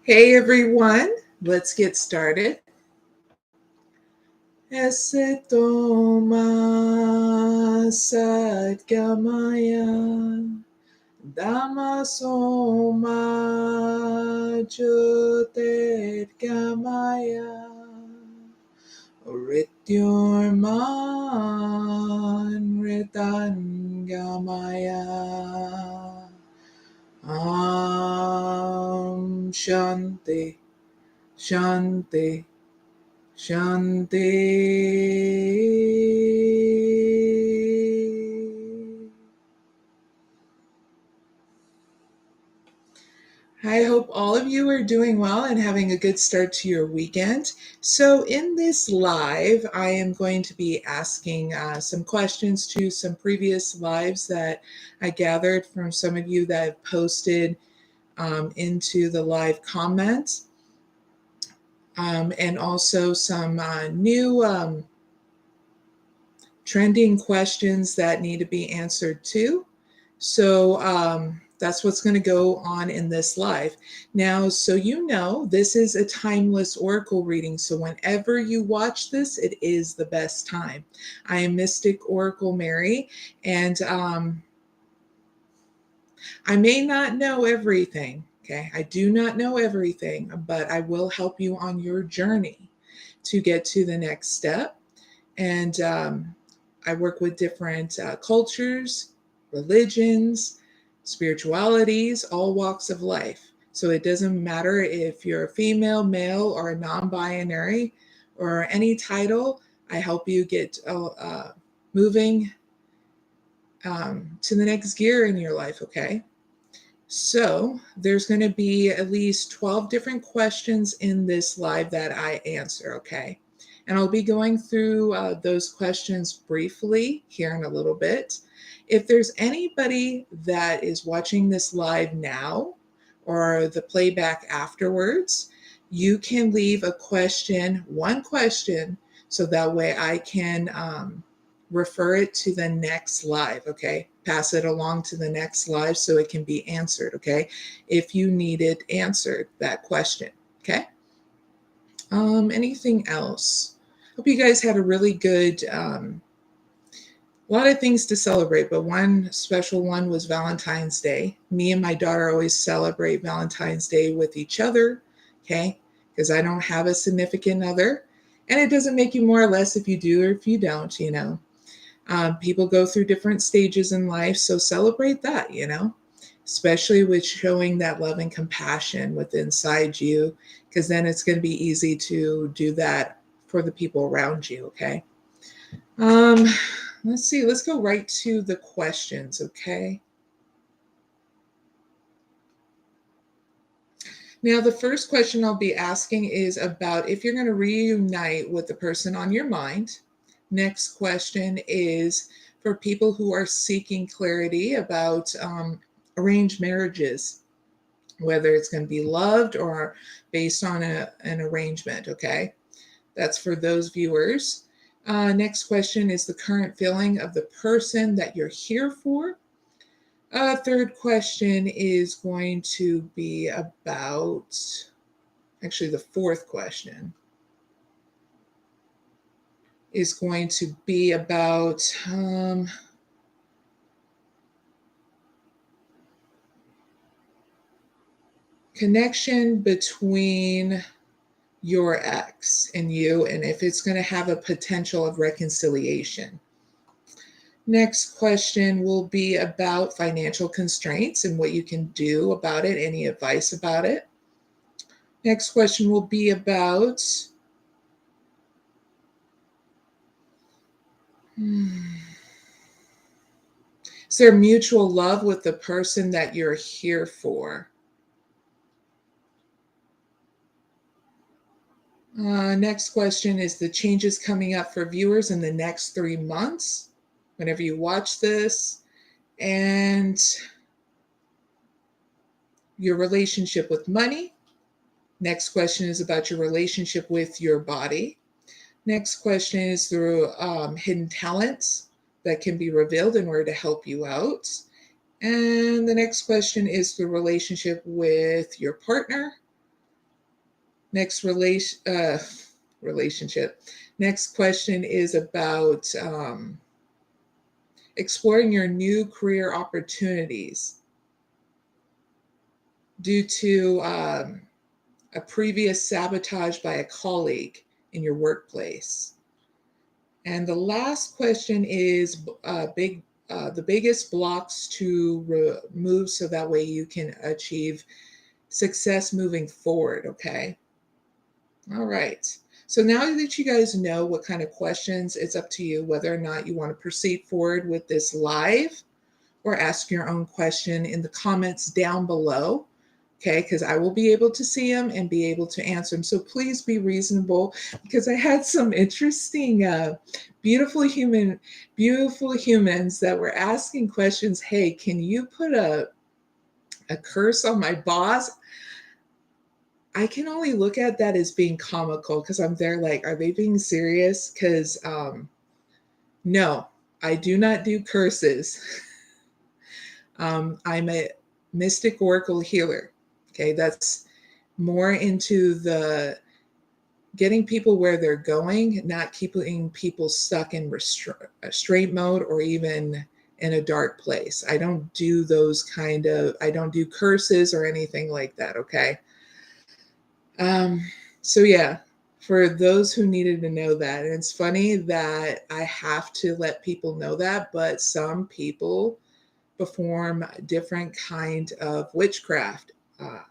Hey everyone, let's get started. Esse toma sadgamaya damasoma jyotirgamaya Rityorman Ritangamaya Shanti Shanti Shanti. I hope all of you are doing well and having a good start to your weekend. So in this live, I am going to be asking some questions to some previous lives that I gathered from some of you that have posted into the live comments. And also some new trending questions that need to be answered too. So that's what's going to go on in this live. Now, so you know, this is a timeless oracle reading. So whenever you watch this, it is the best time. I am mysticoraclemary, and I may not know everything. Okay, I do not know everything, but I will help you on your journey to get to the next step. And I work with different cultures, religions, spiritualities, all walks of life. So it doesn't matter if you're a female, male, or a non binary or any title. I help you get moving to the next gear in your life, okay? So there's going to be at least 12 different questions in this live that I answer, okay? And I'll be going through those questions briefly here in a little bit. If there's anybody that is watching this live now or the playback afterwards, you can leave a question, one question, so that way I can refer it to the next live, okay? Pass it along to the next live so it can be answered, okay? If you need it answered, that question, okay? Anything else? Hope you guys had a really good, a lot of things to celebrate, but one special one was Valentine's Day. Me and my daughter always celebrate Valentine's Day with each other, okay? Because I don't have a significant other. And it doesn't make you more or less if you do or if you don't, you know. People go through different stages in life, so celebrate that, you know, especially with showing that love and compassion within inside you, because then it's going to be easy to do that for the people around you, okay? Let's see, let's go right to the questions, okay? Now, the first question I'll be asking is about if you're going to reunite with the person on your mind. Next question is for people who are seeking clarity about arranged marriages, whether it's going to be loved or based on an arrangement, okay? That's for those viewers. Next question is the current feeling of the person that you're here for. Third question is going to be about, actually, the fourth question is going to be about connection between your ex and you, and if it's going to have a potential of reconciliation. Next question will be about financial constraints and what you can do about it, any advice about it. Next question will be about is there mutual love with the person that you're here for? Next question is the changes coming up for viewers in the next 3 months, whenever you watch this, and your relationship with money. Next question is about your relationship with your body. Next question is through hidden talents that can be revealed in order to help you out. And the next question is the relationship with your partner. Next relationship. Next question is about exploring your new career opportunities due to a previous sabotage by a colleague in your workplace. And the last question is the biggest blocks to remove so that way you can achieve success moving forward. Okay. All right. So now that you guys know what kind of questions, it's up to you whether or not you want to proceed forward with this live or ask your own question in the comments down below. Okay, because I will be able to see them and be able to answer them. So please be reasonable, because I had some interesting, beautiful humans that were asking questions. Hey, can you put a curse on my boss? I can only look at that as being comical, because I'm there like, are they being serious? Because no, I do not do curses. I'm a mystic oracle healer. Okay, that's more into the getting people where they're going, not keeping people stuck in restraint mode or even in a dark place. I don't do I don't do curses or anything like that. Okay. So yeah, for those who needed to know that, and it's funny that I have to let people know that, but some people perform different kind of witchcraft.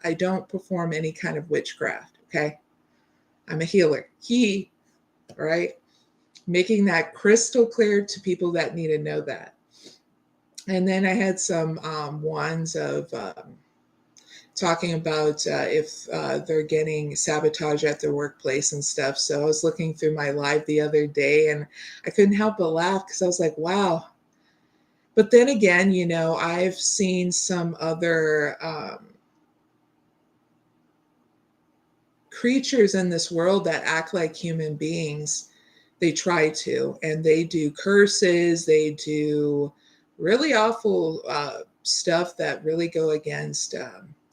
I don't perform any kind of witchcraft. Okay. I'm a healer. Right? Making that crystal clear to people that need to know that. And then I had some ones of talking about if they're getting sabotage at their workplace and stuff. So I was looking through my live the other day and I couldn't help but laugh, because I was like, wow. But then again, I've seen some other creatures in this world that act like human beings. They try to, and they do curses, they do really awful stuff that really go against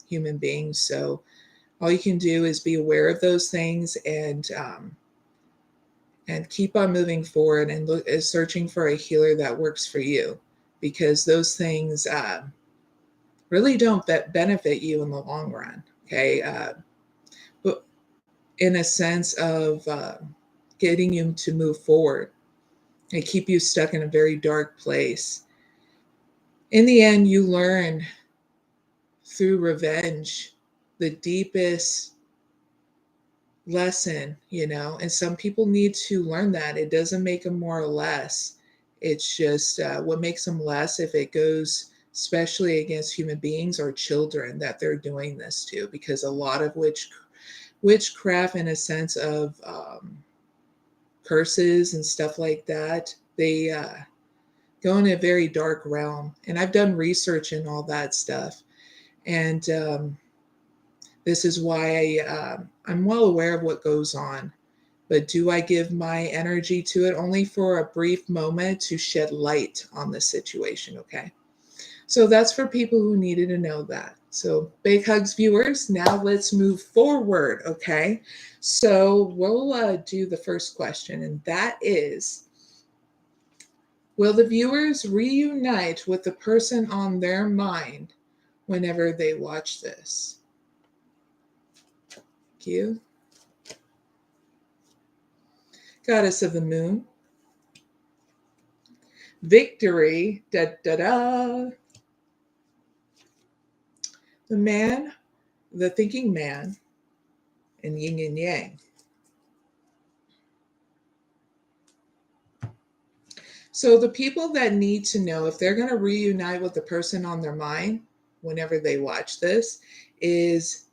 human beings. So all you can do is be aware of those things and keep on moving forward and searching for a healer that works for you, because those things really don't benefit you in the long run. Okay. But in a sense of getting you to move forward and keep you stuck in a very dark place. In the end, you learn through revenge the deepest lesson, and some people need to learn that. It doesn't make them more or less. It's just what makes them less if it goes especially against human beings or children that they're doing this to, because a lot of witchcraft in a sense of curses and stuff like that, they go in a very dark realm. And I've done research in all that stuff. And this is why I'm well aware of what goes on. But do I give my energy to it? Only for a brief moment to shed light on the situation, okay? So that's for people who needed to know that. So big hugs, viewers. Now let's move forward, okay? So we'll do the first question, and that is, will the viewers reunite with the person on their mind whenever they watch this? Thank you. Goddess of the Moon. Victory. Da da da. The man, the thinking man, and yin and yang. So the people that need to know if they're going to reunite with the person on their mind whenever they watch this is,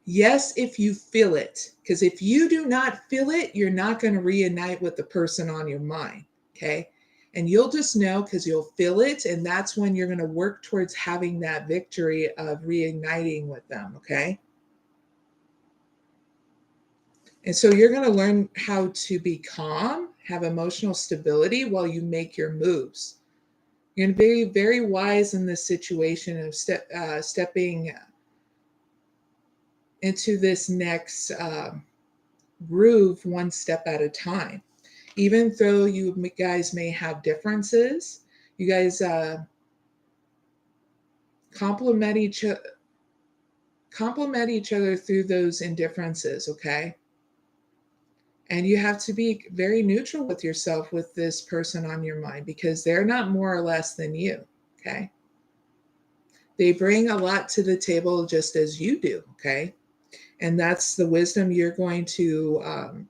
yes, if you feel it. Because if you do not feel it, you're not going to reunite with the person on your mind, okay? And you'll just know because you'll feel it, and that's when you're going to work towards having that victory of reigniting with them, okay? And so you're going to learn how to be calm, have emotional stability while you make your moves. You're going to be very wise in this situation of stepping into this next groove one step at a time. Even though you guys may have differences, you guys complement each other through those indifferences, okay? And you have to be very neutral with yourself with this person on your mind, because they're not more or less than you, okay? They bring a lot to the table just as you do, okay? And that's the wisdom you're going to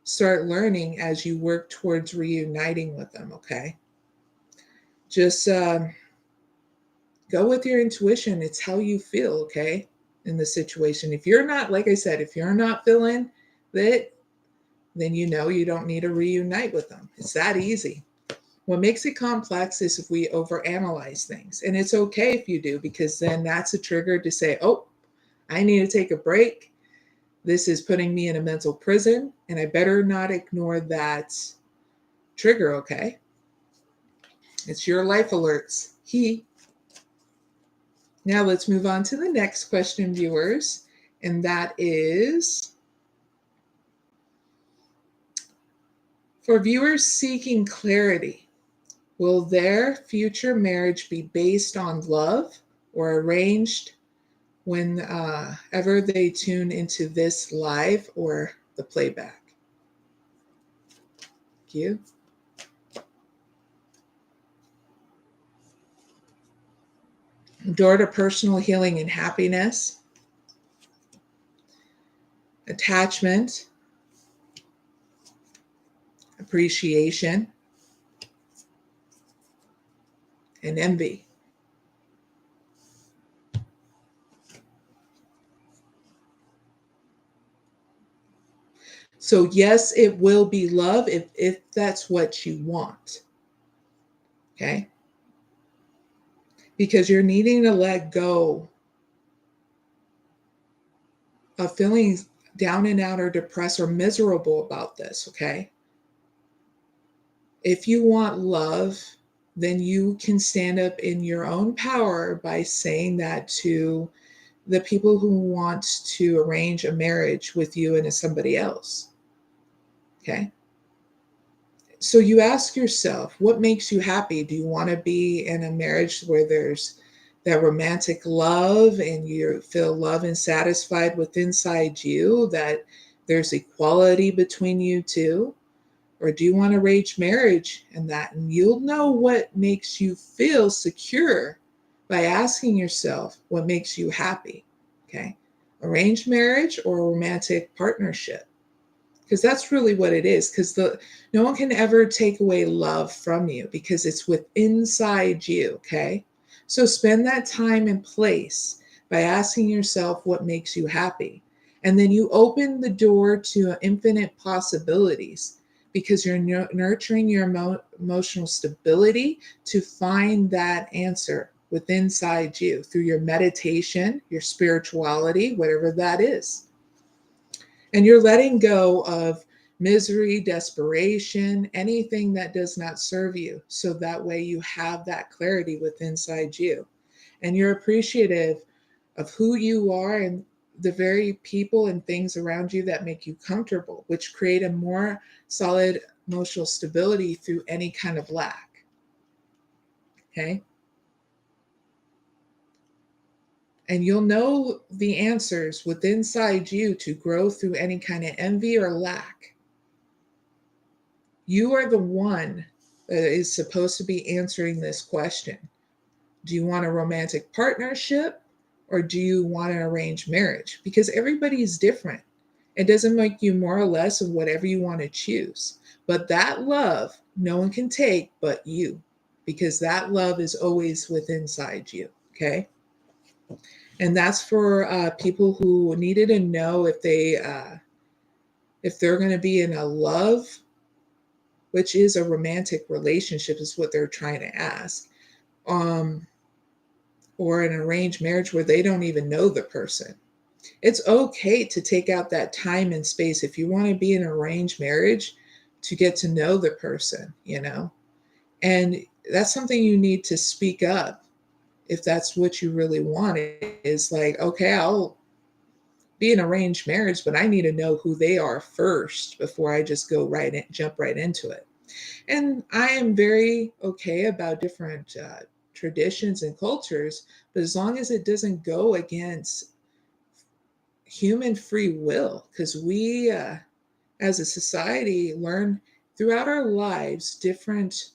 start learning as you work towards reuniting with them, okay? Just go with your intuition. It's how you feel, okay, in the situation. If you're not, like I said, if you're not feeling that, then you know you don't need to reunite with them. It's that easy. What makes it complex is if we overanalyze things. And it's okay if you do, because then that's a trigger to say, oh, I need to take a break. This is putting me in a mental prison, and I better not ignore that trigger, okay? It's your life alerts. Now let's move on to the next question, viewers. And that is, for viewers seeking clarity, will their future marriage be based on love or arranged whenever they tune into this live or the playback? Thank you. Door to personal healing and happiness, attachment, appreciation, and envy. So yes, it will be love if that's what you want. Okay? Because you're needing to let go of feeling down and out or depressed or miserable about this, okay? If you want love, then you can stand up in your own power by saying that to the people who want to arrange a marriage with you and somebody else. Okay? So you ask yourself, what makes you happy? Do you want to be in a marriage where there's that romantic love and you feel love and satisfied with inside you, that there's equality between you two? Or do you want to arrange marriage and that? And you'll know what makes you feel secure by asking yourself what makes you happy. Okay? Arranged marriage or romantic partnership. Because that's really what it is. Because no one can ever take away love from you because it's inside you, okay? So spend that time and place by asking yourself what makes you happy. And then you open the door to infinite possibilities because you're nurturing your emotional stability to find that answer within inside you through your meditation, your spirituality, whatever that is. And you're letting go of misery, desperation, anything that does not serve you. So that way you have that clarity within inside you. And you're appreciative of who you are and the very people and things around you that make you comfortable, which create a more solid emotional stability through any kind of lack. Okay? And you'll know the answers within inside you to grow through any kind of envy or lack. You are the one that is supposed to be answering this question. Do you want a romantic partnership or do you want an arranged marriage? Because everybody is different. It doesn't make you more or less of whatever you want to choose. But that love, no one can take but you, because that love is always within inside you. Okay? And that's for people who needed to know if they're going to be in a love, which is a romantic relationship, is what they're trying to ask, or an arranged marriage where they don't even know the person. It's okay to take out that time and space if you want to be in an arranged marriage to get to know the person, you know. And that's something you need to speak up if that's what you really want. Is like, okay, I'll be an arranged marriage, but I need to know who they are first before I just jump right into it. And I am very okay about different traditions and cultures, but as long as it doesn't go against human free will, because we, as a society, learn throughout our lives different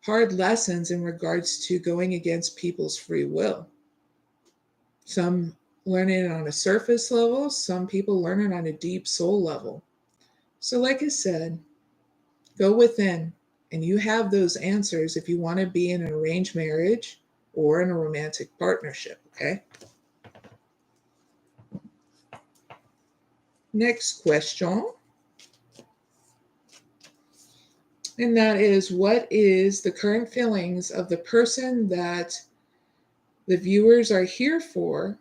hard lessons in regards to going against people's free will. Some learn it on a surface level, some people learn it on a deep soul level. So, like I said, go within and you have those answers if you want to be in an arranged marriage or in a romantic partnership, okay? Next question. And that is, what is the current feelings of the person that the viewers are here for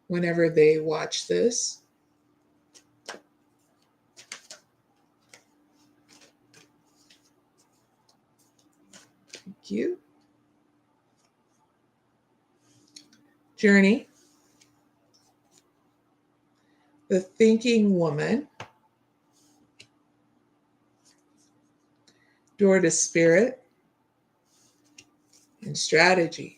whenever they watch this? Thank you. Journey. The thinking woman. Door to spirit. And strategy.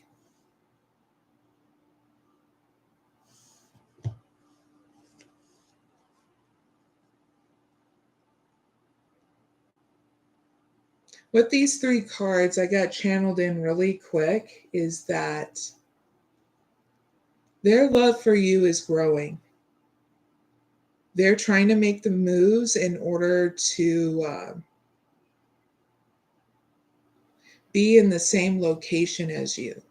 With these three cards, I got channeled in really quick, is that their love for you is growing. They're trying to make the moves in order to be in the same location as you.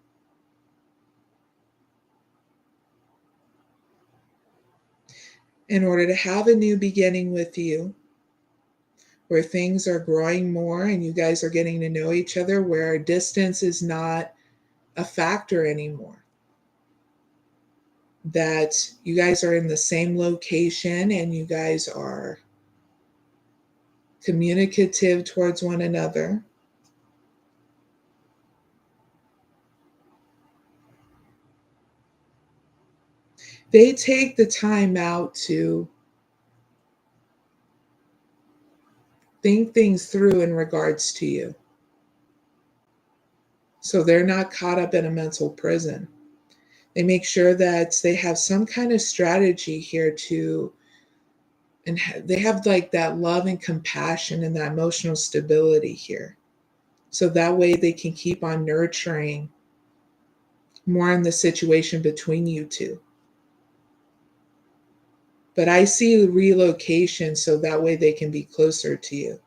In order to have a new beginning with you, where things are growing more and you guys are getting to know each other, where distance is not a factor anymore. That you guys are in the same location and you guys are communicative towards one another. They take the time out to think things through in regards to you. So they're not caught up in a mental prison. They make sure that they have some kind of strategy here to, and they have like that love and compassion and that emotional stability here. So that way they can keep on nurturing more in the situation between you two. But I see relocation so that way they can be closer to you.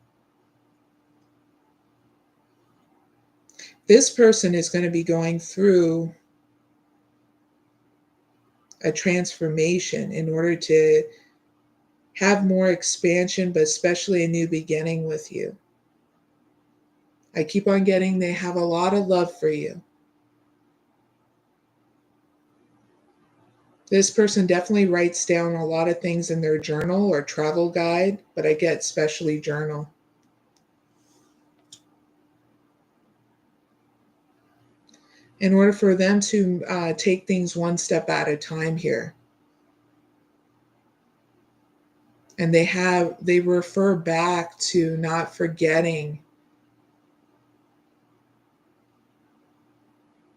This person is going to be going through a transformation in order to have more expansion, but especially a new beginning with you. I keep on getting they have a lot of love for you. This person definitely writes down a lot of things in their journal or travel guide, but I get especially journal. In order for them to take things one step at a time here. And they refer back to not forgetting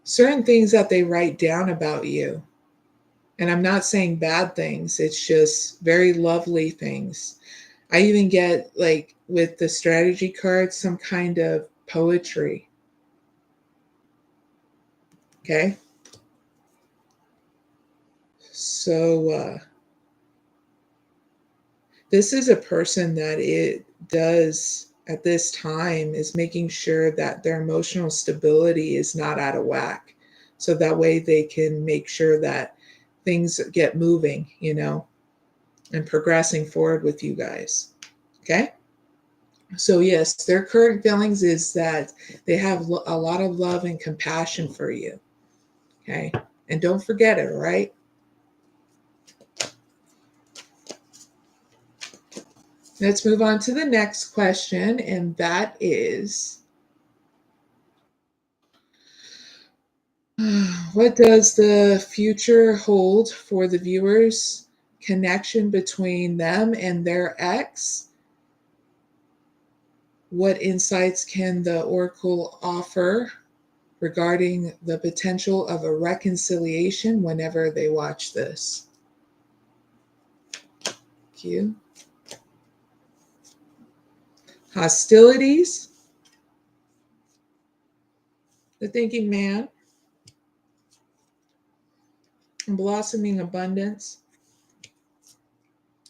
certain things that they write down about you. And I'm not saying bad things, it's just very lovely things. I even get, like, with the strategy cards, some kind of poetry. Okay? So, this is a person that it does at this time is making sure that their emotional stability is not out of whack. So that way they can make sure that things get moving, and progressing forward with you guys. Okay? So, yes, their current feelings is that they have a lot of love and compassion for you. Okay? And don't forget it, all right? Let's move on to the next question, and that is, what does the future hold for the viewers' connection between them and their ex? What insights can the oracle offer regarding the potential of a reconciliation whenever they watch this? Thank you. Hostilities, the thinking man, blossoming abundance,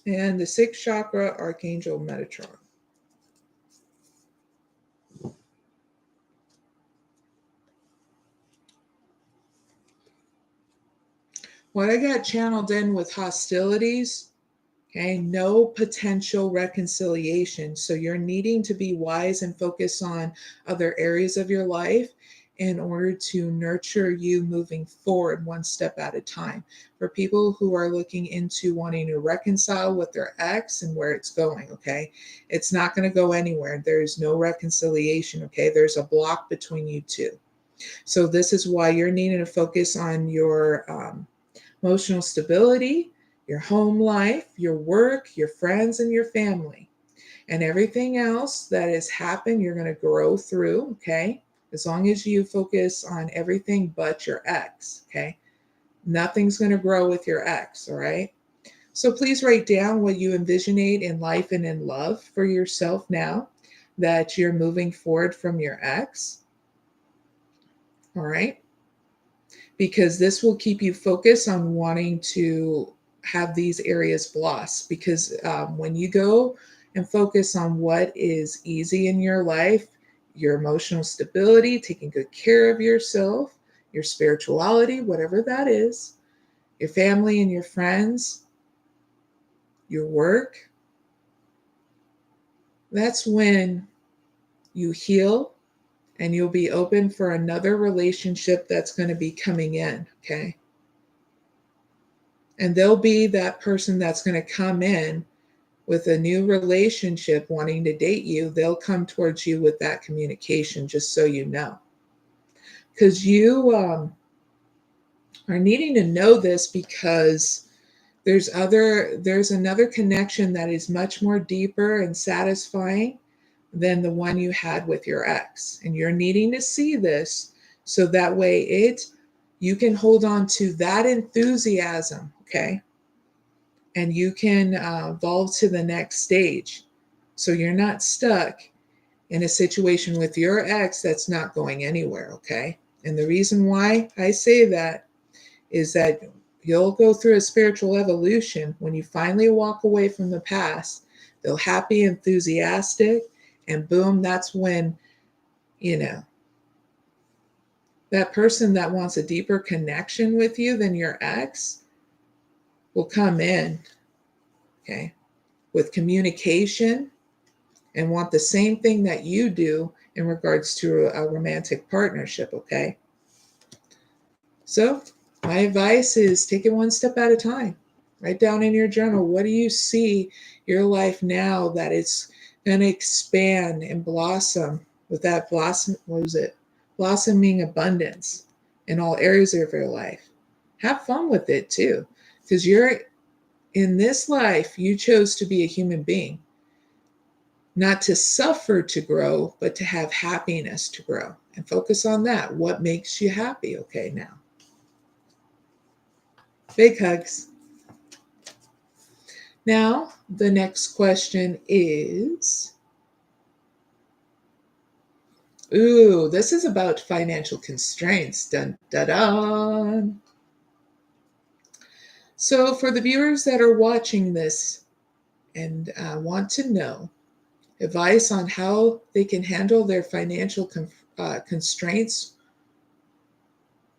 and the sixth chakra, Archangel Metatron. What I got channeled in with hostilities, okay, no potential reconciliation. So you're needing to be wise and focus on other areas of your life in order to nurture you moving forward one step at a time. For people who are looking into wanting to reconcile with their ex and where it's going, okay, it's not going to go anywhere. There's no reconciliation, okay? There's a block between you two. So this is why you're needing to focus on your emotional stability, your home life, your work, your friends, and your family. And everything else that has happened, you're going to grow through, okay? As long as you focus on everything but your ex, okay? Nothing's going to grow with your ex, all right? So please write down what you envisionate in life and in love for yourself now that you're moving forward from your ex, all right? Because this will keep you focused on wanting to have these areas blossom. Because when you go and focus on what is easy in your life, your emotional stability, taking good care of yourself, your spirituality, whatever that is, your family and your friends, your work, that's when you heal and you'll be open for another relationship that's going to be coming in, okay? And they'll be that person that's going to come in with a new relationship wanting to date you. They'll come towards you with that communication, just so you know. Because you are needing to know this because there's another connection that is much more deeper and satisfying than the one you had with your ex. And you're needing to see this so that way you can hold on to that enthusiasm, okay? And you can evolve to the next stage. So you're not stuck in a situation with your ex that's not going anywhere, okay? And the reason why I say that is that you'll go through a spiritual evolution when you finally walk away from the past. They'll happy, enthusiastic, and boom, that's when, you know, that person that wants a deeper connection with you than your ex will come in, okay, with communication and want the same thing that you do in regards to a romantic partnership, okay? So my advice is take it one step at a time. Write down in your journal, what do you see your life now that it's going to expand and blossom with that blossoming abundance in all areas of your life. Have fun with it too, because you're in this life, you chose to be a human being, not to suffer to grow, but to have happiness to grow, and focus on that. What makes you happy? Okay, now. Big hugs. Now, the next question is, ooh, this is about financial constraints. Dun, dun, dun. So, for the viewers that are watching this and want to know advice on how they can handle their financial constraints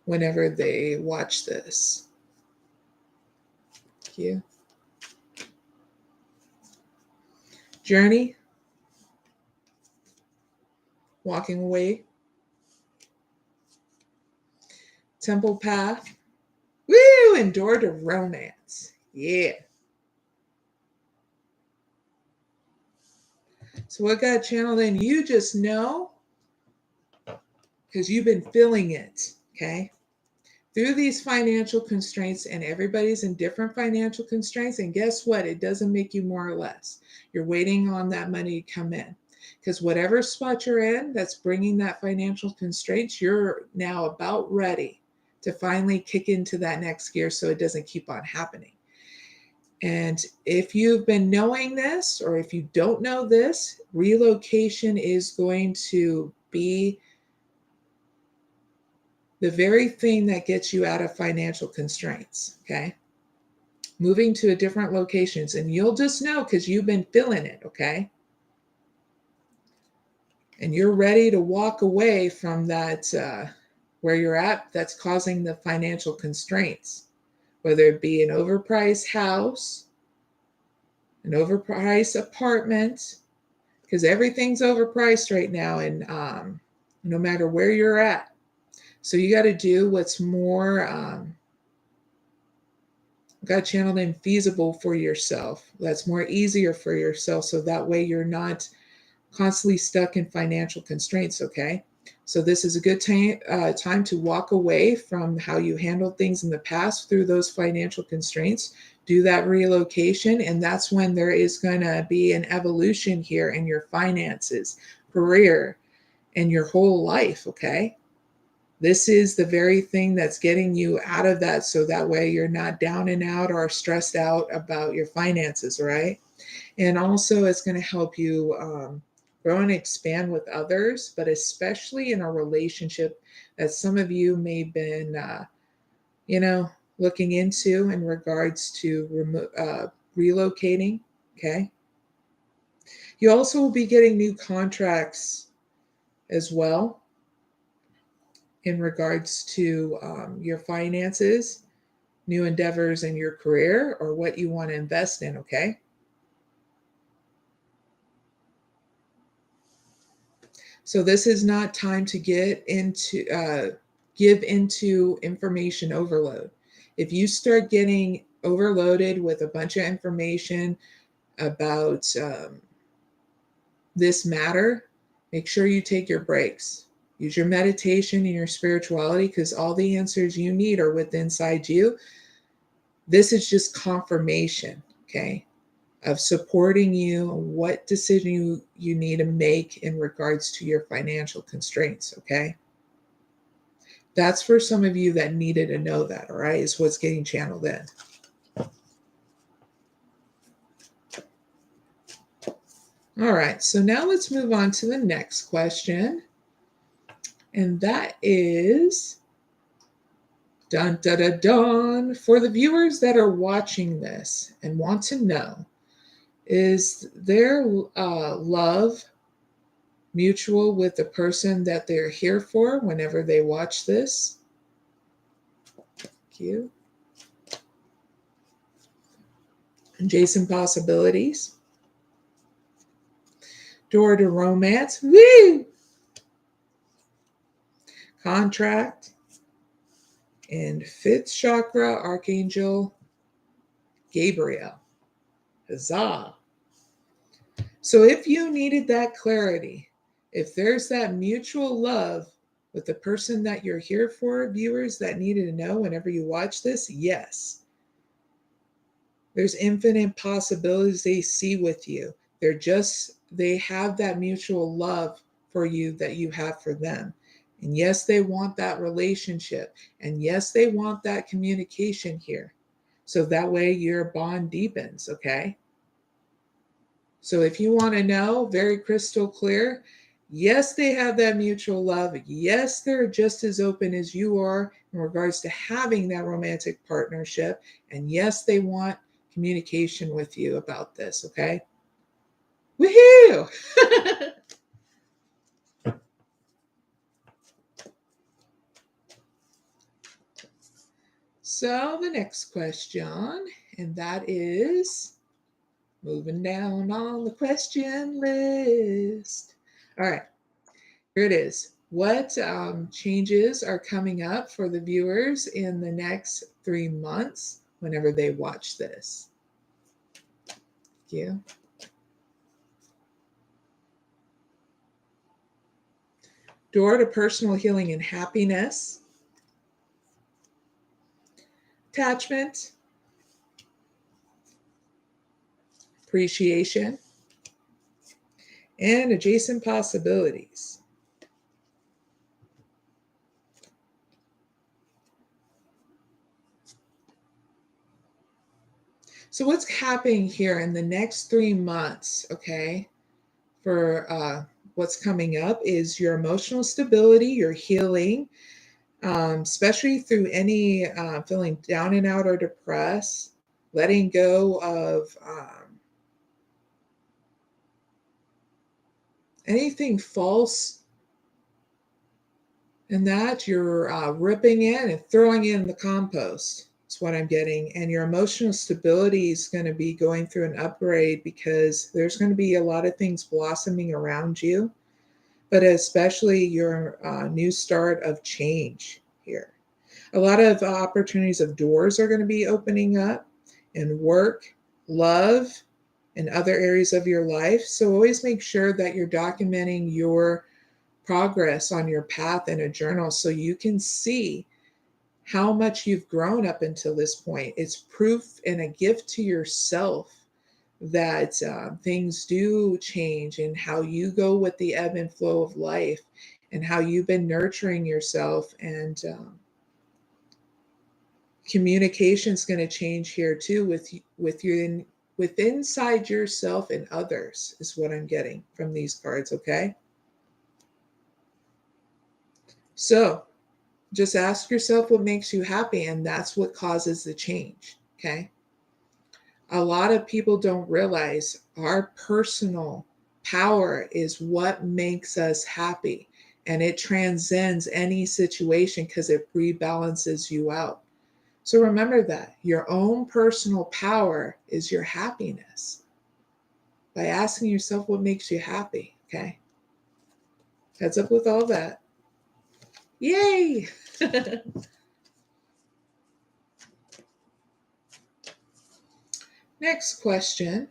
whenever they watch this. Thank you. Journey, walking away, temple path, woo, and door to romance. Yeah. So what got channeled in? You just know because you've been feeling it, okay? Through these financial constraints, and everybody's in different financial constraints. And guess what? It doesn't make you more or less. You're waiting on that money to come in. Because whatever spot you're in that's bringing that financial constraints, you're now about ready to finally kick into that next gear so it doesn't keep on happening. And if you've been knowing this, or if you don't know this, relocation is going to be the very thing that gets you out of financial constraints, okay? Moving to a different locations, and you'll just know because you've been feeling it, okay? And you're ready to walk away from that where you're at that's causing the financial constraints, whether it be an overpriced house, an overpriced apartment, because everything's overpriced right now, and no matter where you're at. So you got to do what's more, got channeled in feasible for yourself. That's more easier for yourself. So that way you're not constantly stuck in financial constraints, okay? So this is a good time to walk away from how you handled things in the past through those financial constraints. Do that relocation, and that's when there is going to be an evolution here in your finances, career, and your whole life, okay? This is the very thing that's getting you out of that, so that way you're not down and out or stressed out about your finances, right? And also it's going to help you grow and expand with others, but especially in a relationship that some of you may have been, looking into in regards to relocating, okay? You also will be getting new contracts as well in regards to your finances, new endeavors in your career, or what you want to invest in, okay? So this is not time to give into information overload. If you start getting overloaded with a bunch of information about this matter, make sure you take your breaks. Use your meditation and your spirituality, because all the answers you need are within inside you. This is just confirmation, okay, of supporting you, what decision you need to make in regards to your financial constraints, okay? That's for some of you that needed to know that, all right, is what's getting channeled in. All right, so now let's move on to the next question. And that is, dun, dun, dun, dun, for the viewers that are watching this and want to know, is their love mutual with the person that they're here for whenever they watch this? Thank you. Adjacent possibilities. Door to romance. Woo! Contract. And fifth chakra, Archangel Gabriel. Huzzah. So if you needed that clarity, if there's that mutual love with the person that you're here for, viewers that needed to know whenever you watch this, yes. There's infinite possibilities they see with you. They have that mutual love for you that you have for them. And yes, they want that relationship. And yes, they want that communication here. So that way your bond deepens, okay? So if you want to know, very crystal clear, yes, they have that mutual love. Yes, they're just as open as you are in regards to having that romantic partnership. And yes, they want communication with you about this, okay? Woohoo! So the next question, and that is moving down on the question list. All right, here it is. What changes are coming up for the viewers in the next 3 months whenever they watch this? Thank you. door to personal healing and happiness, attachment, appreciation, and adjacent possibilities. So what's happening here in the next 3 months, okay, for what's coming up is your emotional stability, your healing, especially through any feeling down and out or depressed, letting go of anything false, and that you're ripping in and throwing in the compost. That's what I'm getting. And your emotional stability is going to be going through an upgrade because there's going to be a lot of things blossoming around you, but especially your new start of change here. A lot of opportunities of doors are going to be opening up in work, love, and other areas of your life. So always make sure that you're documenting your progress on your path in a journal so you can see how much you've grown up until this point. It's proof and a gift to yourself that things do change and how you go with the ebb and flow of life and how you've been nurturing yourself, and communication is going to change here too with your with inside yourself and others is what I'm getting from these cards. Okay, so just ask yourself what makes you happy, and that's what causes the change. Okay, a lot of people don't realize our personal power is what makes us happy, and it transcends any situation because it rebalances you out. So remember that your own personal power is your happiness by asking yourself what makes you happy. Okay, heads up with all that. Yay! Next question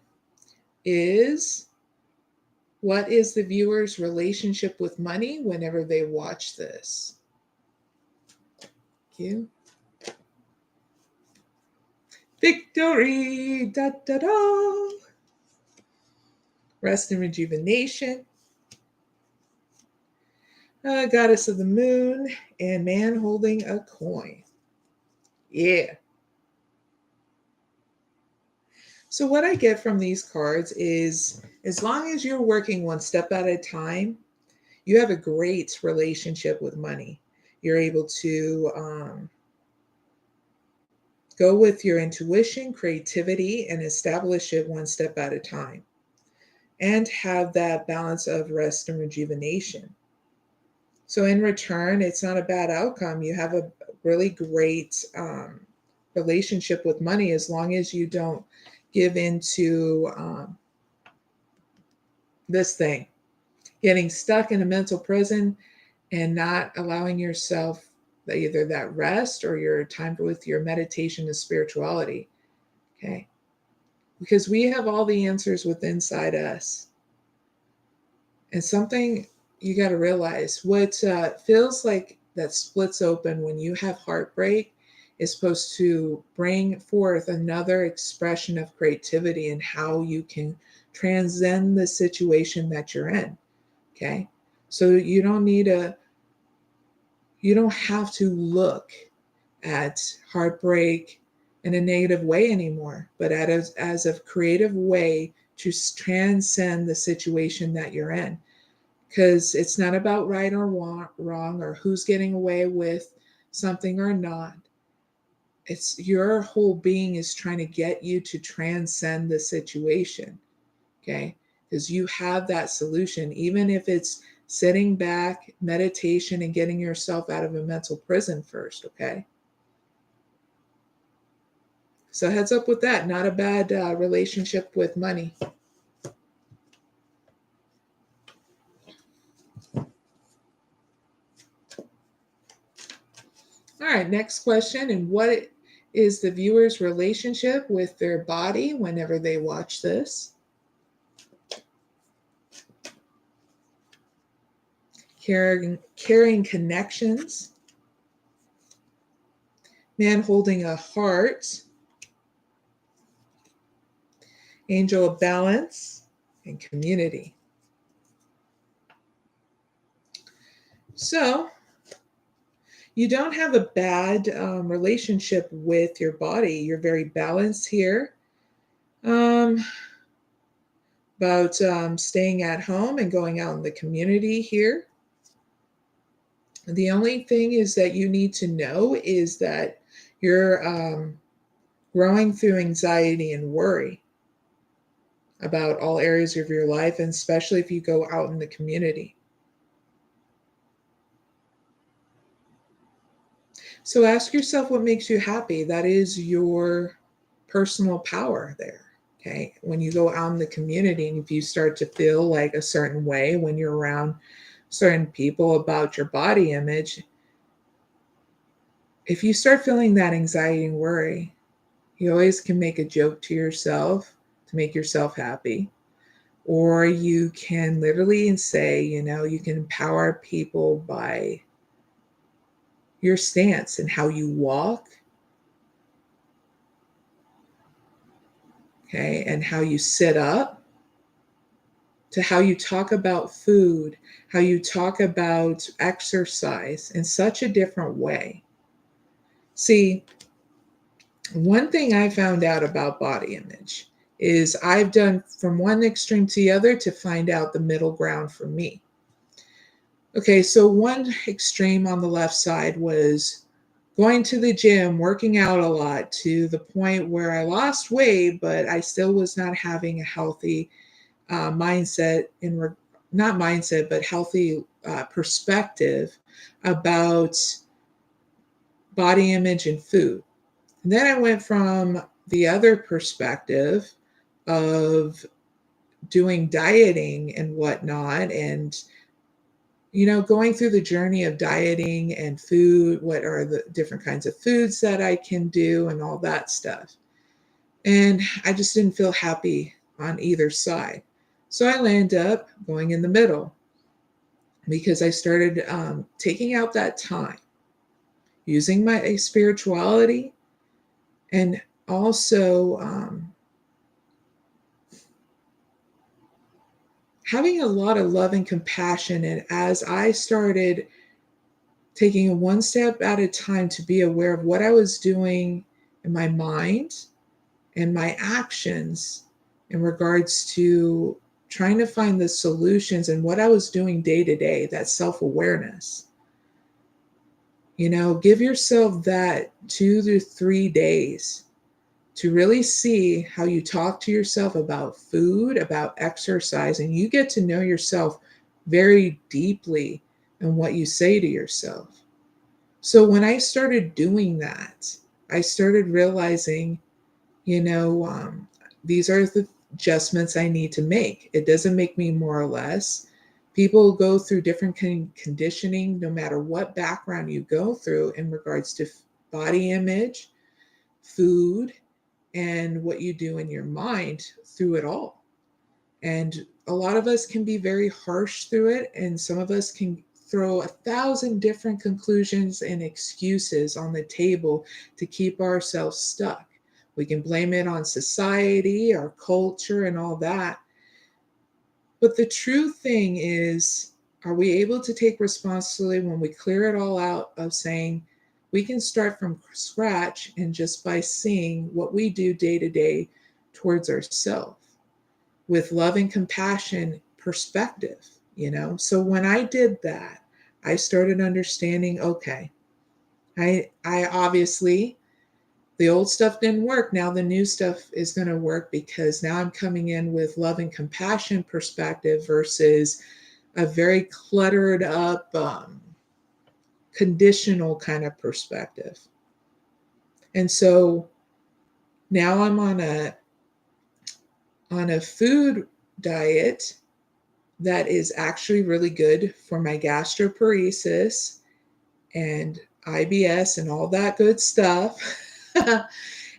is, what is the viewer's relationship with money whenever they watch this? Thank you. Victory! Da da da! Rest and rejuvenation. Goddess of the moon and man holding a coin. Yeah. So what I get from these cards is, as long as you're working one step at a time, you have a great relationship with money. You're able to go with your intuition, creativity, and establish it one step at a time, and have that balance of rest and rejuvenation. So in return, it's not a bad outcome. You have a really great relationship with money as long as you don't give into this thing, getting stuck in a mental prison and not allowing yourself either that rest or your time with your meditation and spirituality. Okay. Because we have all the answers within inside us. And something you got to realize, what feels like that splits open when you have heartbreak is supposed to bring forth another expression of creativity and how you can transcend the situation that you're in. Okay. So you don't have to look at heartbreak in a negative way anymore, but as a creative way to transcend the situation that you're in. Because it's not about right or wrong or who's getting away with something or not. It's your whole being is trying to get you to transcend the situation. Okay. Because you have that solution, even if it's sitting back, meditation, and getting yourself out of a mental prison first. Okay. So heads up with that. Not a bad relationship with money. All right, next question. And what is the viewer's relationship with their body whenever they watch this? carrying connections, man holding a heart, angel of balance, and community. So you don't have a bad relationship with your body. You're very balanced here. About staying at home and going out in the community here. The only thing is that you need to know is that you're growing through anxiety and worry about all areas of your life, and especially if you go out in the community. So ask yourself what makes you happy. That is your personal power there. Okay. When you go out in the community and if you start to feel like a certain way when you're around certain people about your body image, if you start feeling that anxiety and worry, you always can make a joke to yourself to make yourself happy. Or you can literally say, you can empower people by your stance and how you walk, okay, and how you sit up, to how you talk about food, how you talk about exercise in such a different way. See, one thing I found out about body image is I've done from one extreme to the other to find out the middle ground for me. Okay, so one extreme on the left side was going to the gym, working out a lot to the point where I lost weight, but I still was not having a healthy mindset not mindset, but healthy perspective about body image and food. And then I went from the other perspective of doing dieting and whatnot, and going through the journey of dieting and food, what are the different kinds of foods that I can do and all that stuff. And I just didn't feel happy on either side. So I landed up going in the middle because I started taking out that time, using my spirituality, and also having a lot of love and compassion. And as I started taking it one step at a time to be aware of what I was doing in my mind and my actions in regards to trying to find the solutions and what I was doing day to day, that self-awareness. Give yourself that 2 to 3 days to really see how you talk to yourself about food, about exercise, and you get to know yourself very deeply and what you say to yourself. So when I started doing that, I started realizing, these are the adjustments I need to make. It doesn't make me more or less. People go through different conditioning, no matter what background you go through in regards to body image, food, and what you do in your mind through it all. And a lot of us can be very harsh through it, and some of us can throw 1,000 different conclusions and excuses on the table to keep ourselves stuck. We can blame it on society, our culture, and all that. But the true thing is, are we able to take responsibility when we clear it all out of saying we can start from scratch and just by seeing what we do day to day towards ourselves with love and compassion perspective, So when I did that, I started understanding, okay, I obviously, the old stuff didn't work. Now the new stuff is going to work because now I'm coming in with love and compassion perspective versus a very cluttered up, conditional kind of perspective. And so now I'm on a food diet that is actually really good for my gastroparesis and IBS and all that good stuff.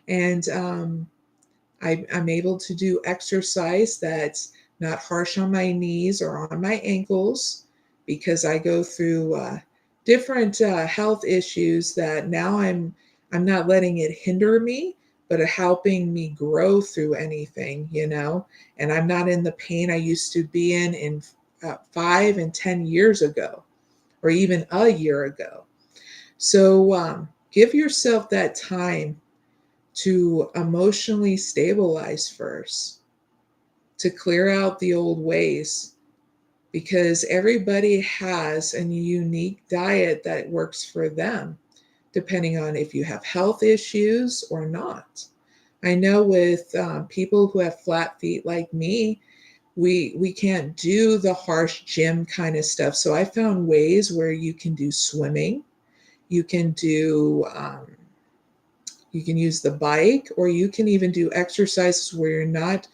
And I'm able to do exercise that's not harsh on my knees or on my ankles because I go through different health issues that now I'm not letting it hinder me, but helping me grow through anything, and I'm not in the pain I used to be in 5 and 10 years ago, or even a year ago. So give yourself that time to emotionally stabilize first, to clear out the old ways, because everybody has a unique diet that works for them, depending on if you have health issues or not. I know with people who have flat feet like me, we can't do the harsh gym kind of stuff. So I found ways where you can do swimming, you can do you can use the bike, or you can even do exercises where you're not,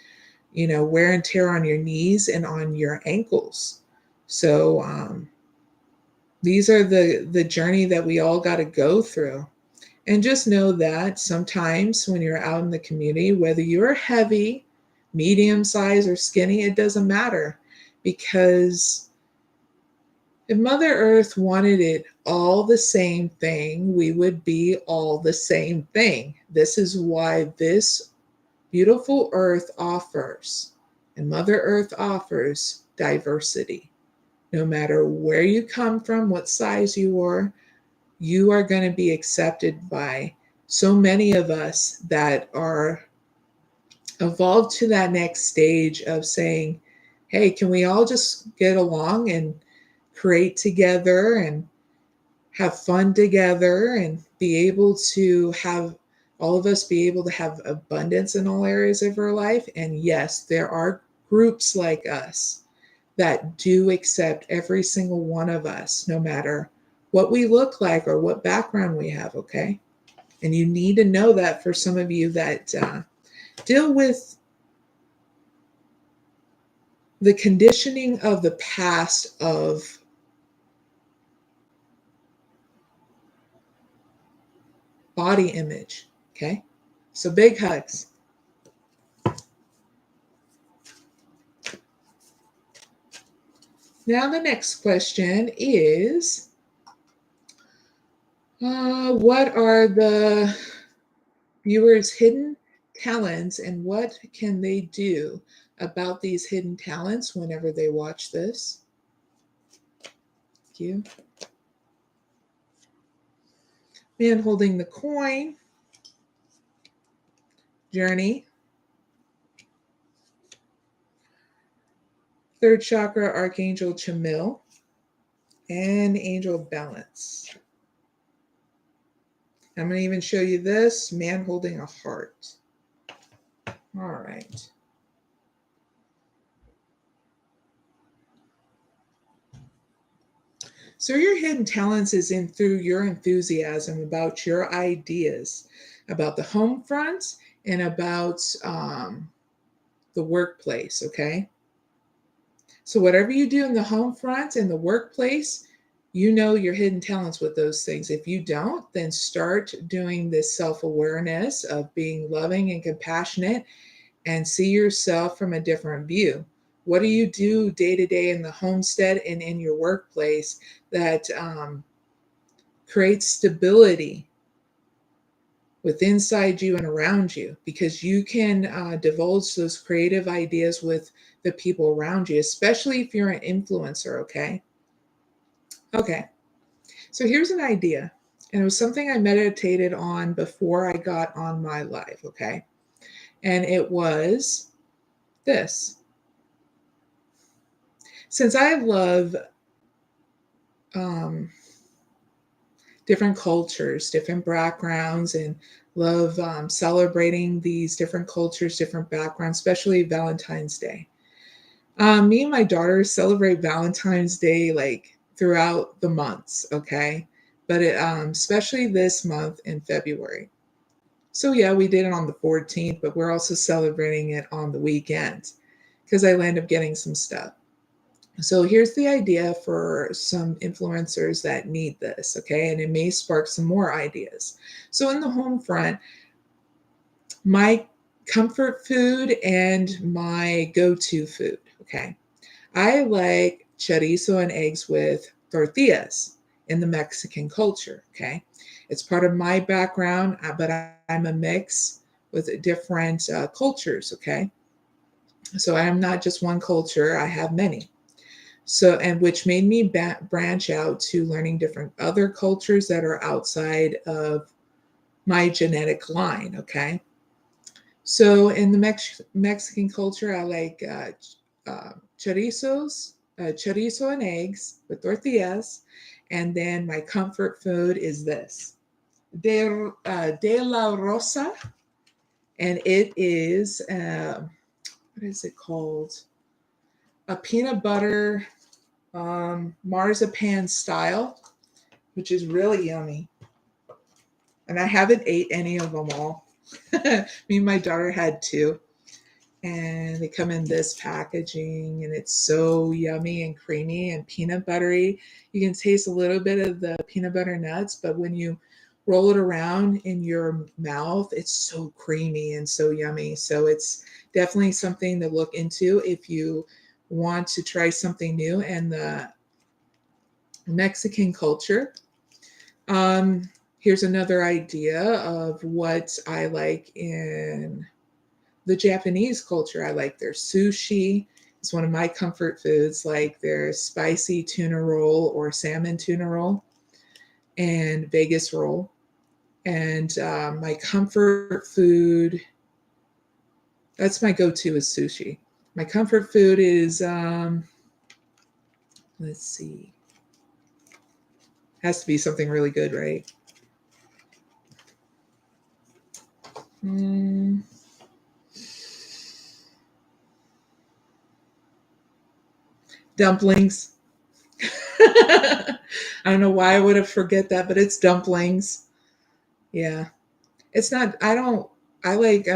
wear and tear on your knees and on your ankles. So these are the journey that we all got to go through. And just know that sometimes when you're out in the community, whether you're heavy, medium size, or skinny, it doesn't matter, because if Mother Earth wanted it all the same thing, we would be all the same thing. This is why this beautiful Earth offers, and Mother Earth offers, diversity. No matter where you come from, what size you are going to be accepted by so many of us that are evolved to that next stage of saying, hey, can we all just get along and create together and have fun together, and be able to have all of us be able to have abundance in all areas of our life? And yes, there are groups like us that do accept every single one of us, no matter what we look like or what background we have, okay? And you need to know that for some of you that deal with the conditioning of the past of body image, okay? So big hugs. Now the next question is, what are the viewers' hidden talents, and what can they do about these hidden talents whenever they watch this? Thank you. Man holding the coin, journey. Third chakra, Archangel Chamuel, and Angel Balance. I'm going to even show you this, man holding a heart. All right. So your hidden talents is in through your enthusiasm about your ideas, about the home front, and about the workplace, okay? So whatever you do in the home front and the workplace, you know your hidden talents with those things. If you don't, then start doing this self-awareness of being loving and compassionate, and see yourself from a different view. What do you do day to day in the homestead and in your workplace that creates stability with inside you and around you? Because you can divulge those creative ideas with the people around you, especially if you're an influencer, okay? Okay, so here's an idea. And it was something I meditated on before I got on my live, okay? And it was this. Since I love different cultures, different backgrounds, and love celebrating these different cultures, different backgrounds, especially Valentine's Day. Me and my daughter celebrate Valentine's Day like throughout the months, okay? But especially this month in February. So yeah, we did it on the 14th, but we're also celebrating it on the weekend because I end up getting some stuff. So here's the idea for some influencers that need this, okay? And it may spark some more ideas. So in the home front, my comfort food and my go-to food, okay? I like chorizo and eggs with tortillas in the Mexican culture. Okay. It's part of my background, but I'm a mix with different cultures. Okay. So I am not just one culture, I have many. So, and which made me branch out to learning different other cultures that are outside of my genetic line. Okay. So in the Mexican culture, I like chorizo and eggs with tortillas. And then my comfort food is this, de la rosa. And it is, what is it called? A peanut butter marzipan style, which is really yummy. And I haven't ate any of them all. Me and my daughter had two. And they come in this packaging, and it's so yummy and creamy and peanut buttery. You can taste a little bit of the peanut butter nuts, but when you roll it around in your mouth, it's so creamy and so yummy. So it's definitely something to look into if you want to try something new. And the Mexican culture. Here's another idea of what I like in the Japanese culture. I like their sushi. It's one of my comfort foods, like their spicy tuna roll or salmon tuna roll and Vegas roll. And my comfort food, that's my go-to, is sushi. My comfort food is, let's see, has to be something really good, right? Dumplings. I don't know why I would have forget that, but it's dumplings. Yeah. It's not, I like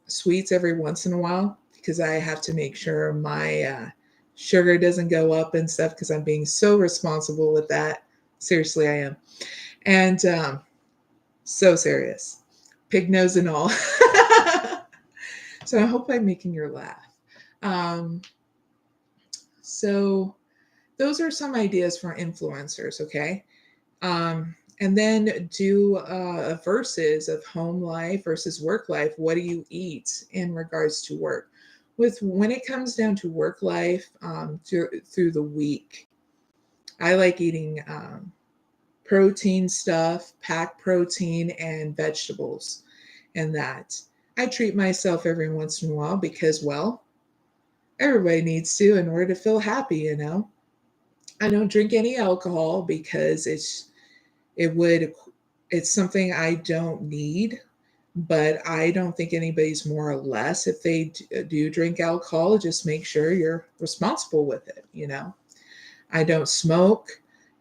sweets every once in a while because I have to make sure my sugar doesn't go up and stuff because I'm being so responsible with that. Seriously, I am. And so serious. Pig nose and all. So I hope I'm making you laugh. So those are some ideas for influencers, okay? And then do verses of home life versus work life. What do you eat in regards to work? When it comes down to work life through the week, I like eating protein stuff, packed protein, and vegetables, and that. I treat myself every once in a while because, well, everybody needs to in order to feel happy, you know. I don't drink any alcohol because it would it's something I don't need, but I don't think anybody's more or less if they do drink alcohol. Just make sure you're responsible with it, you know. I don't smoke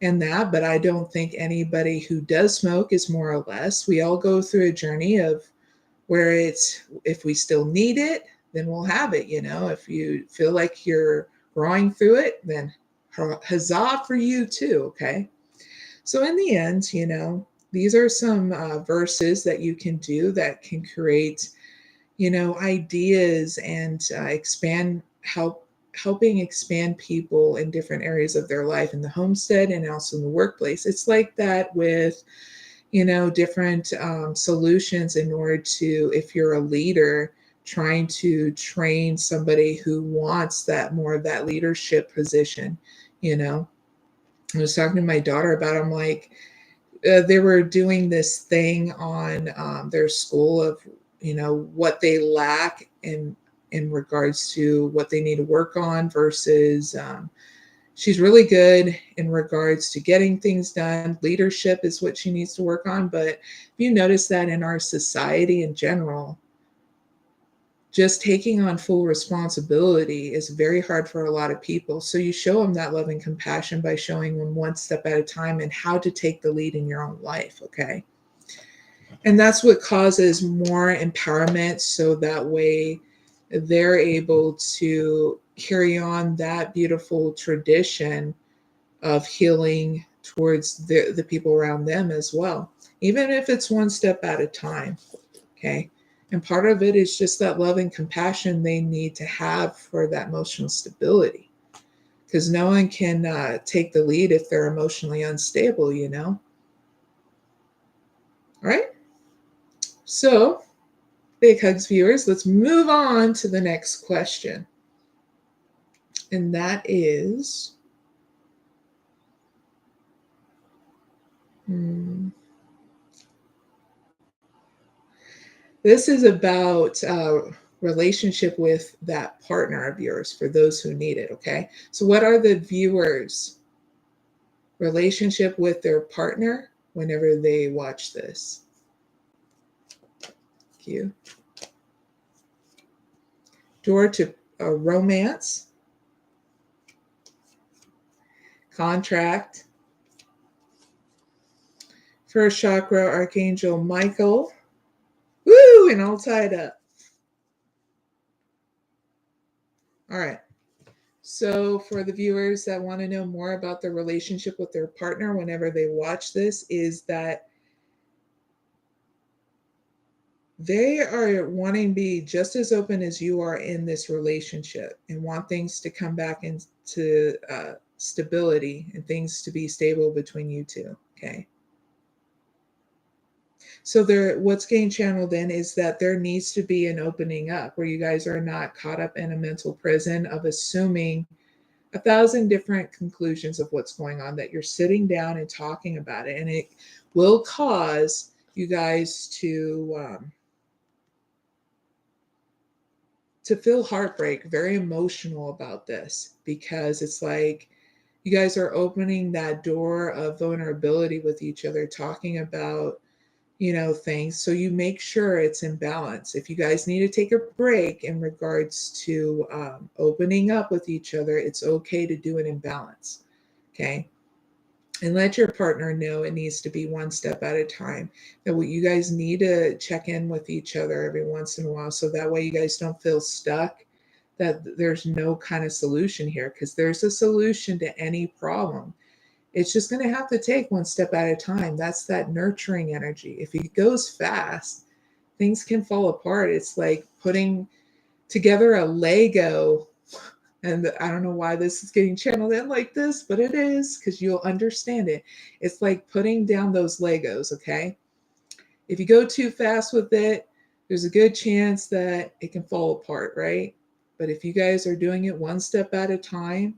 and that, but I don't think anybody who does smoke is more or less. We all go through a journey of where it's, if we still need it, then we'll have it, you know. If you feel like you're growing through it, then huzzah for you too, okay? So in the end, you know, these are some verses that you can do that can create, you know, ideas and helping expand people in different areas of their life in the homestead and also in the workplace. It's like that with, you know, different solutions in order to, if you're a leader, trying to train somebody who wants that more of that leadership position, you know. I was talking to my daughter about, I'm like, they were doing this thing on their school of, you know, what they lack in regards to what they need to work on versus she's really good in regards to getting things done. Leadership is what she needs to work on. But if you notice that in our society in general, just taking on full responsibility is very hard for a lot of people. So you show them that love and compassion by showing them one step at a time and how to take the lead in your own life, okay? And that's what causes more empowerment, so that way they're able to carry on that beautiful tradition of healing towards the people around them as well, even if it's one step at a time, okay? And part of it is just that love and compassion they need to have for that emotional stability. because no one can take the lead if they're emotionally unstable, you know? All right. So, big hugs, viewers. Let's move on to the next question. And that is, this is about relationship with that partner of yours for those who need it, okay? So what are the viewers' relationship with their partner whenever they watch this? Thank you. Door to romance, contract, first chakra, Archangel Michael, woo, and all tied up. All right. So for the viewers that want to know more about their relationship with their partner whenever they watch this, is that they are wanting to be just as open as you are in this relationship and want things to come back into stability and things to be stable between you two. Okay. So what's getting channeled then is that there needs to be an opening up where you guys are not caught up in a mental prison of assuming 1,000 different conclusions of what's going on, that you're sitting down and talking about it. And it will cause you guys to feel heartbreak, very emotional about this, because it's like you guys are opening that door of vulnerability with each other, talking about, you know, things. So you make sure it's in balance. If you guys need to take a break in regards to opening up with each other, it's okay to do it in balance. Okay. And let your partner know it needs to be one step at a time. That what you guys need to check in with each other every once in a while, so that way you guys don't feel stuck, that there's no kind of solution here, because there's a solution to any problem. It's just going to have to take one step at a time. That's that nurturing energy. If it goes fast, things can fall apart. It's like putting together a Lego. And I don't know why this is getting channeled in like this, but it is, because you'll understand it. It's like putting down those Legos, okay? If you go too fast with it, there's a good chance that it can fall apart, right? But if you guys are doing it one step at a time,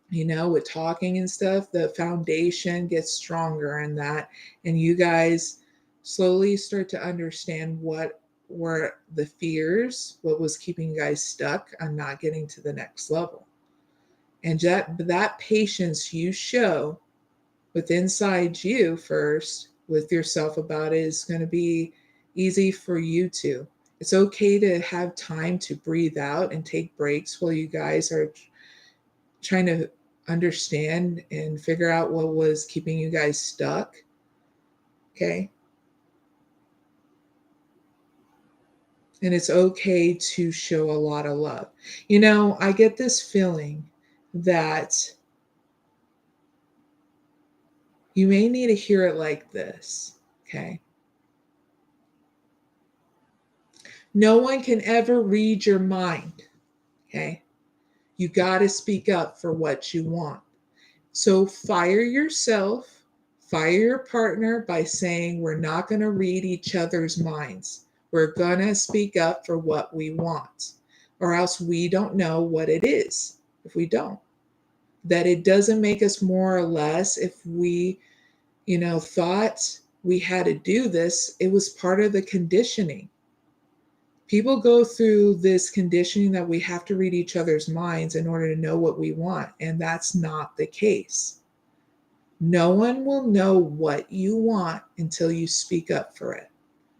you know, with talking and stuff, the foundation gets stronger in that. And you guys slowly start to understand what were the fears, what was keeping you guys stuck on not getting to the next level. And that patience you show with inside you first with yourself about it is going to be easy for you to. It's okay to have time to breathe out and take breaks while you guys are trying to understand and figure out what was keeping you guys stuck. Okay. And it's okay to show a lot of love. You know, I get this feeling that you may need to hear it like this. Okay. No one can ever read your mind. Okay. You got to speak up for what you want. So fire yourself, fire your partner by saying, we're not going to read each other's minds. We're going to speak up for what we want, or else we don't know what it is if we don't. That it doesn't make us more or less if we, you know, thought we had to do this. It was part of the conditioning. People go through this conditioning that we have to read each other's minds in order to know what we want, and that's not the case. No one will know what you want until you speak up for it.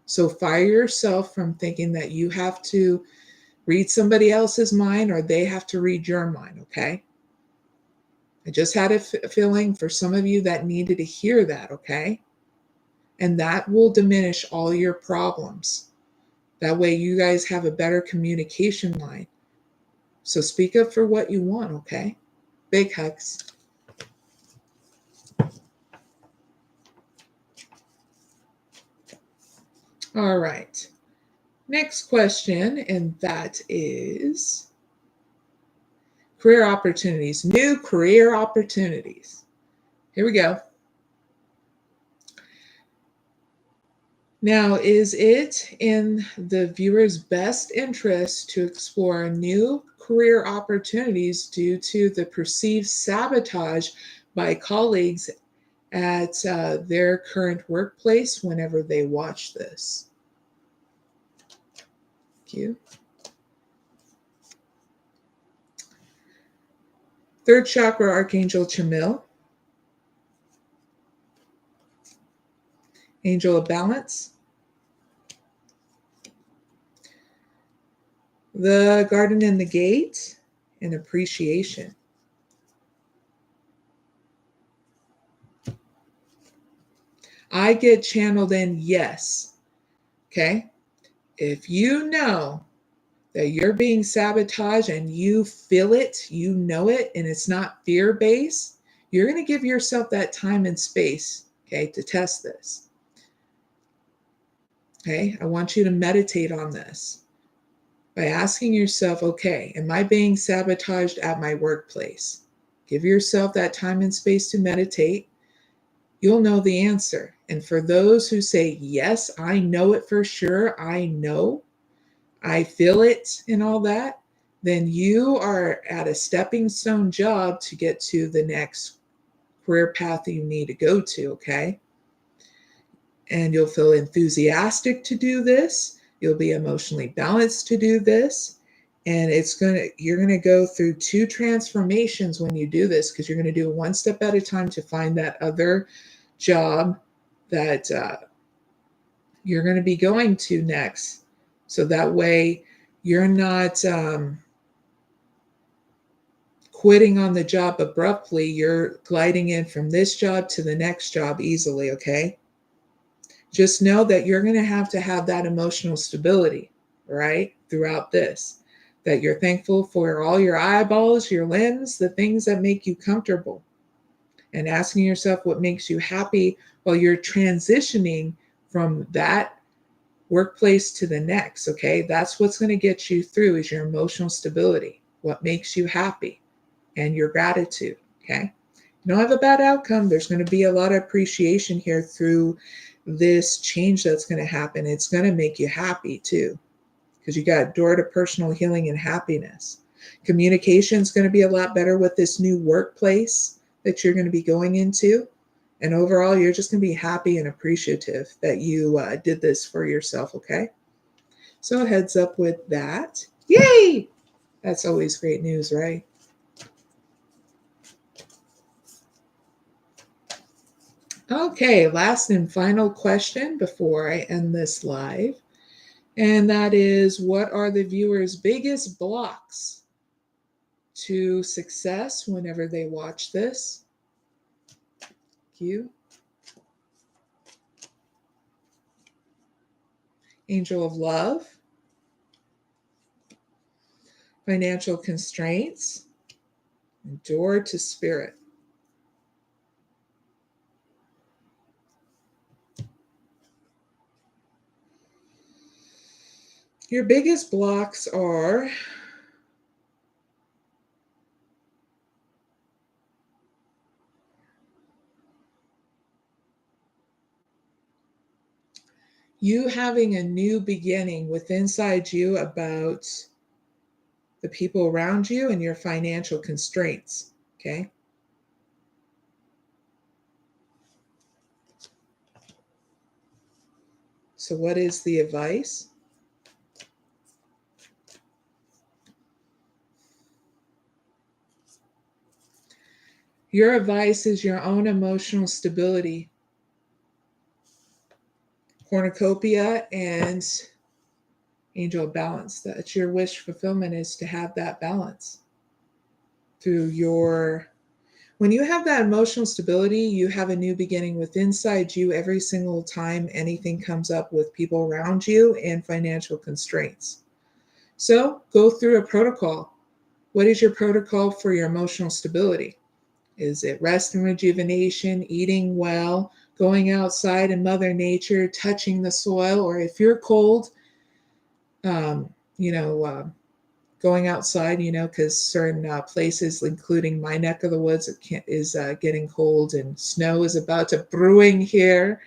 So fire yourself from thinking that you have to read somebody else's mind or they have to read your mind, okay? I just had a feeling for some of you that needed to hear that, okay? And that will diminish all your problems. That way you guys have a better communication line. So speak up for what you want, okay? Big hugs. All right. Next question, and that is, Career opportunities, new career opportunities. Here we go. Now, is it in the viewer's best interest to explore new career opportunities due to the perceived sabotage by colleagues at their current workplace whenever they watch this? Thank you. Third chakra, Archangel Chamuel. Angel of Balance. The Garden and the Gate, and Appreciation. I get channeled in yes. Okay? If you know that you're being sabotaged and you feel it, you know it, and it's not fear-based, you're going to give yourself that time and space, okay, to test this. Okay? I want you to meditate on this by asking yourself, okay, am I being sabotaged at my workplace? Give yourself that time and space to meditate. You'll know the answer. And for those who say, yes, I know it for sure, I know, I feel it and all that, then you are at a stepping stone job to get to the next career path that you need to go to, okay? And you'll feel enthusiastic to do this. You'll be emotionally balanced to do this. And you're going to go through 2 transformations when you do this, because you're going to do it one step at a time to find that other job that you're going to be going to next. So that way you're not quitting on the job abruptly. You're gliding in from this job to the next job easily, okay? Just know that you're going to have that emotional stability, right, throughout this. That you're thankful for all your eyeballs, your limbs, the things that make you comfortable. And asking yourself what makes you happy while you're transitioning from that workplace to the next, okay? That's what's going to get you through, is your emotional stability, what makes you happy, and your gratitude, okay? You don't have a bad outcome. There's going to be a lot of appreciation here through this change that's going to happen. It's going to make you happy too, because you got a door to personal healing and happiness. Communication is going to be a lot better with this new workplace that you're going to be going into. And overall, you're just going to be happy and appreciative that you did this for yourself, okay? So heads up with that. Yay! That's always great news, right? Okay, last and final question before I end this live. And that is, what are the viewers' biggest blocks to success whenever they watch this? Thank you. Angel of Love. Financial constraints. And door to spirit. Your biggest blocks are you having a new beginning with inside you about the people around you and your financial constraints, okay? So what is the advice? Your advice is your own emotional stability. Cornucopia and Angel of Balance. That's your wish fulfillment, is to have that balance through when you have that emotional stability, you have a new beginning with inside you every single time anything comes up with people around you and financial constraints. So go through a protocol. What is your protocol for your emotional stability? Is it rest and rejuvenation, eating well, going outside in Mother Nature, touching the soil, or if you're cold, going outside, because certain places, including my neck of the woods, is getting cold and snow is about to brewing here.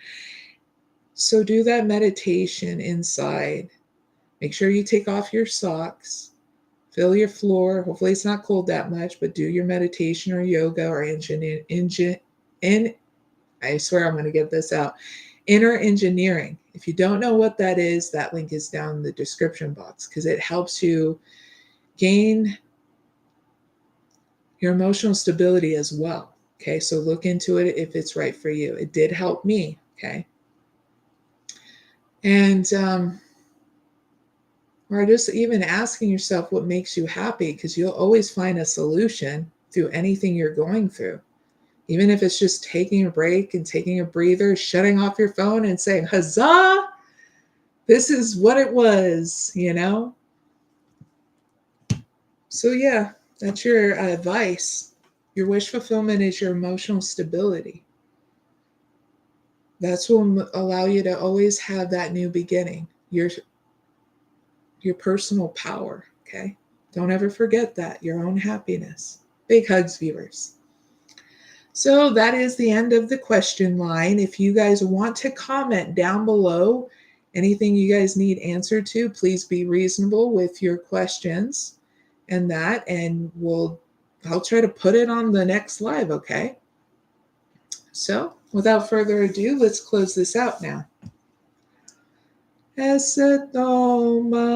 So do that meditation inside. Make sure you take off your socks. Fill your floor. Hopefully it's not cold that much, but do your meditation or yoga or I swear I'm going to get this out. Inner engineering. If you don't know what that is, that link is down in the description box because it helps you gain your emotional stability as well. Okay, so look into it if it's right for you. It did help me. Okay. And or just even asking yourself what makes you happy, because you'll always find a solution through anything you're going through. Even if it's just taking a break and taking a breather, shutting off your phone and saying, huzzah, this is what it was, So yeah, that's your advice. Your wish fulfillment is your emotional stability. That's what will allow you to always have that new beginning, your personal power, okay? Don't ever forget that, your own happiness. Big hugs, viewers. So that is the end of the question line. If you guys want to comment down below anything you guys need answered to, please be reasonable with your questions and I'll try to put it on the next live, okay? So without further ado, let's close this out now. Esetoma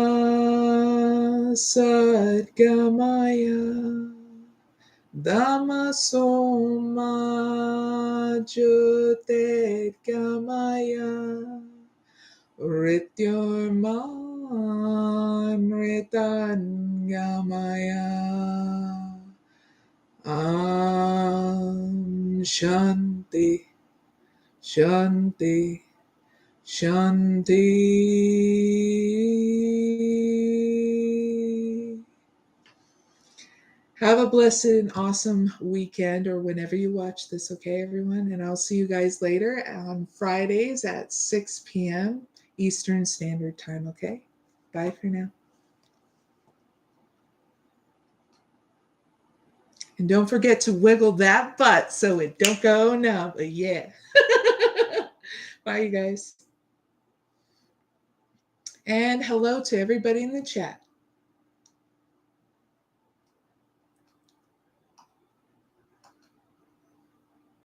sadgamaya Dhammasoma jyotirgamaya Mrityormamritangamaya Shanti Shanti Shanti. Have a blessed and awesome weekend or whenever you watch this, okay, everyone? And I'll see you guys later on Fridays at 6 p.m. Eastern Standard Time, okay? Bye for now. And don't forget to wiggle that butt so it don't go numb. Yeah. Bye, you guys. And hello to everybody in the chat.